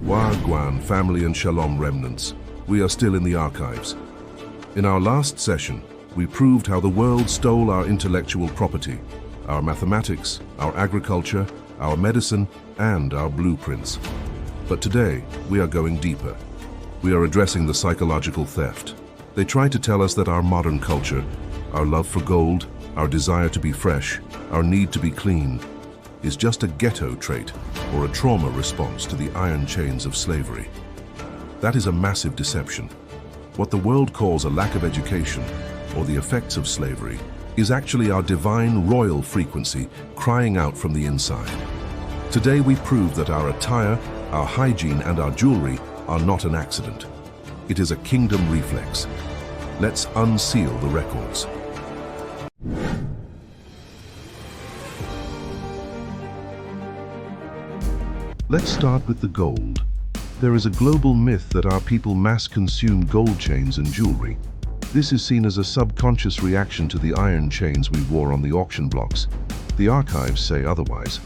Wagwan family and Shalom remnants. We are still in the archives. In our last session, we proved how the world stole our intellectual property, our mathematics, our agriculture, our medicine, and our blueprints. But today, we are going deeper. We are addressing the psychological theft. They try to tell us that our modern culture, our love for gold, our desire to be fresh, our need to be clean, is just a ghetto trait or a trauma response to the iron chains of slavery. That is a massive deception. What the world calls a lack of education or the effects of slavery is actually our divine royal frequency crying out from the inside. Today we prove that our attire, our hygiene, and our jewelry are not an accident. It is a kingdom reflex. Let's unseal the records. Let's start with the gold. There is a global myth that our people mass consume gold chains and jewelry. This is seen as a subconscious reaction to the iron chains we wore on the auction blocks. The archives say otherwise.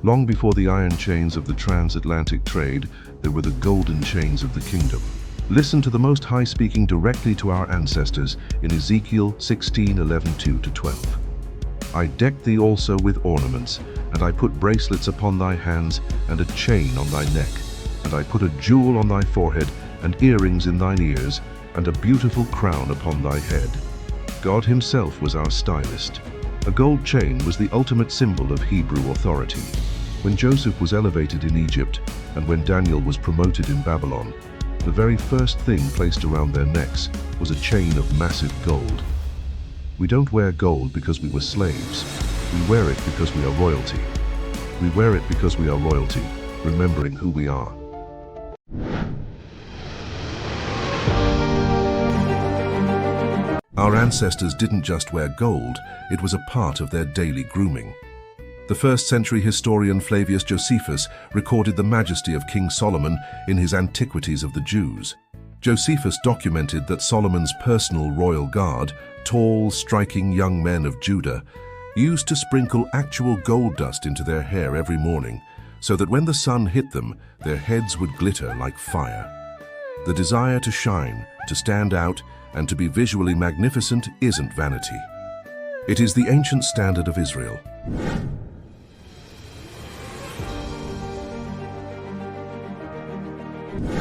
Long before the iron chains of the transatlantic trade, there were the golden chains of the kingdom. Listen to the Most High speaking directly to our ancestors in Ezekiel 16:11-12. I decked thee also with ornaments, and I put bracelets upon thy hands, and a chain on thy neck, and I put a jewel on thy forehead, and earrings in thine ears, and a beautiful crown upon thy head. God himself was our stylist. A gold chain was the ultimate symbol of Hebrew authority. When Joseph was elevated in Egypt, and when Daniel was promoted in Babylon, the very first thing placed around their necks was a chain of massive gold. We don't wear gold because we were slaves. We wear it because we are royalty. We wear it because we are royalty, remembering who we are. Our ancestors didn't just wear gold, it was a part of their daily grooming. The first-century historian Flavius Josephus recorded the majesty of King Solomon in his Antiquities of the Jews. Josephus documented that Solomon's personal royal guard, tall, striking young men of Judah, used to sprinkle actual gold dust into their hair every morning, so that when the sun hit them, their heads would glitter like fire. The desire to shine, to stand out, and to be visually magnificent isn't vanity. It is the ancient standard of Israel.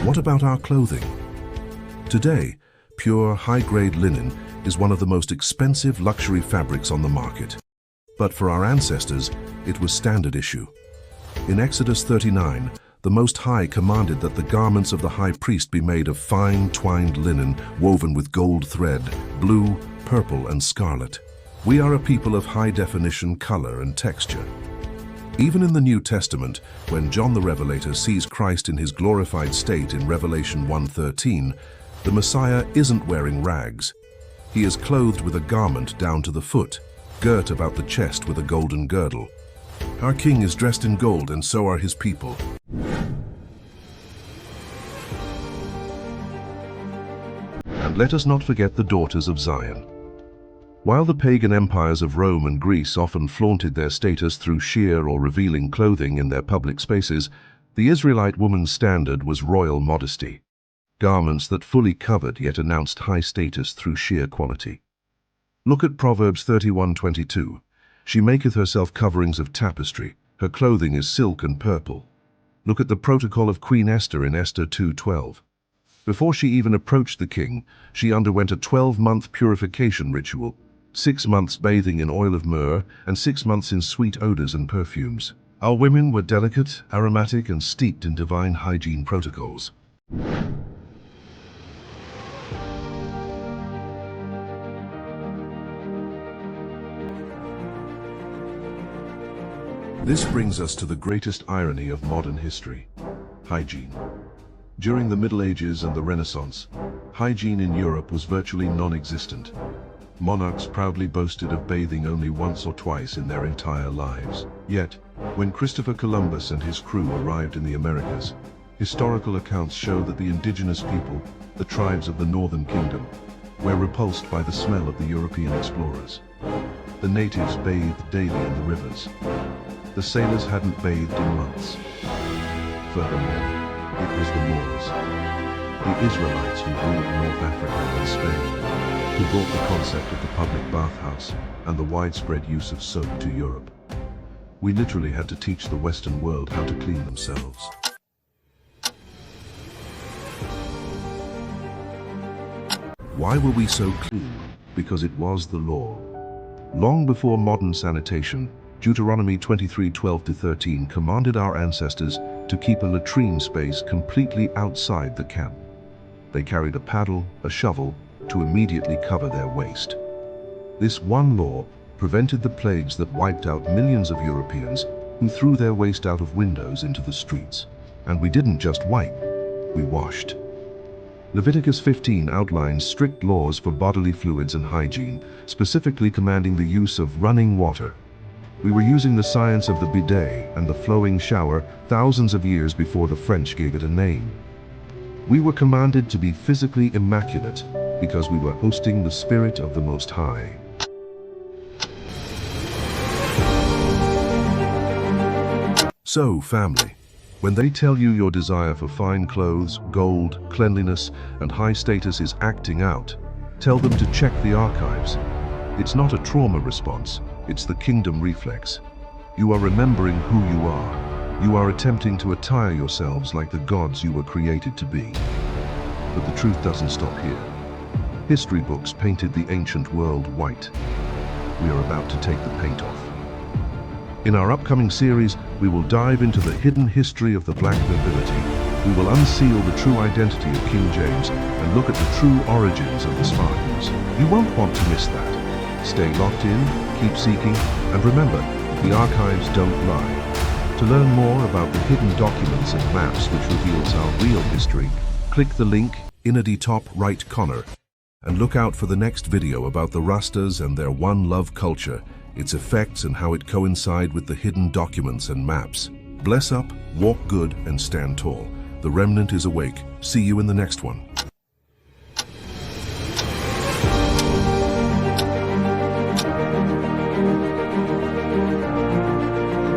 What about our clothing? Today, pure, high-grade linen is one of the most expensive luxury fabrics on the market. But for our ancestors, it was standard issue. In Exodus 39, the Most High commanded that the garments of the high priest be made of fine twined linen woven with gold thread, blue, purple, and scarlet. We are a people of high-definition color and texture. Even in the New Testament, when John the Revelator sees Christ in his glorified state in Revelation 1:13, the Messiah isn't wearing rags. He is clothed with a garment down to the foot, girt about the chest with a golden girdle. Our King is dressed in gold, and so are his people. And let us not forget the daughters of Zion. While the pagan empires of Rome and Greece often flaunted their status through sheer or revealing clothing in their public spaces, the Israelite woman's standard was royal modesty. Garments that fully covered yet announced high status through sheer quality. Look at Proverbs 31:22. She maketh herself coverings of tapestry, her clothing is silk and purple. Look at the protocol of Queen Esther in Esther 2:12. Before she even approached the king, she underwent a 12-month purification ritual, 6 months bathing in oil of myrrh, and 6 months in sweet odors and perfumes. Our women were delicate, aromatic, and steeped in divine hygiene protocols. This brings us to the greatest irony of modern history: hygiene. During the Middle Ages and the Renaissance, hygiene in Europe was virtually non-existent. Monarchs proudly boasted of bathing only once or twice in their entire lives. Yet, when Christopher Columbus and his crew arrived in the Americas, historical accounts show that the indigenous people, the tribes of the Northern Kingdom, were repulsed by the smell of the European explorers. The natives bathed daily in the rivers. The sailors hadn't bathed in months. Furthermore, It was the Moors, the Israelites who ruled North Africa and Spain, who brought the concept of the public bathhouse and the widespread use of soap to Europe. We literally had to teach the Western world how to clean themselves. Why were we so clean? Because it was the law. Long before modern sanitation, Deuteronomy 23:12-13 commanded our ancestors to keep a latrine space completely outside the camp. They carried a paddle, a shovel, to immediately cover their waste. This one law prevented the plagues that wiped out millions of Europeans who threw their waste out of windows into the streets. And we didn't just wipe, we washed. Leviticus 15 outlines strict laws for bodily fluids and hygiene, specifically commanding the use of running water. We were using the science of the bidet and the flowing shower thousands of years before the French gave it a name. We were commanded to be physically immaculate because we were hosting the Spirit of the Most High. So, family, when they tell you your desire for fine clothes, gold, cleanliness, and high status is acting out, tell them to check the archives. It's not a trauma response, it's the kingdom reflex. You are remembering who you are. You are attempting to attire yourselves like the gods you were created to be. But the truth doesn't stop here. History books painted the ancient world white. We are about to take the paint off. In our upcoming series, we will dive into the hidden history of the black nobility. We will unseal the true identity of King James and look at the true origins of the Spartans. You won't want to miss that. Stay locked in, keep seeking, and remember, the archives don't lie. To learn more about the hidden documents and maps which reveals our real history, click the link in the top right corner and look out for the next video about the Rastas and their one love culture, its effects and how it coincide with the hidden documents and maps. Bless up, walk good, and stand tall. The remnant is awake. See you in the next one.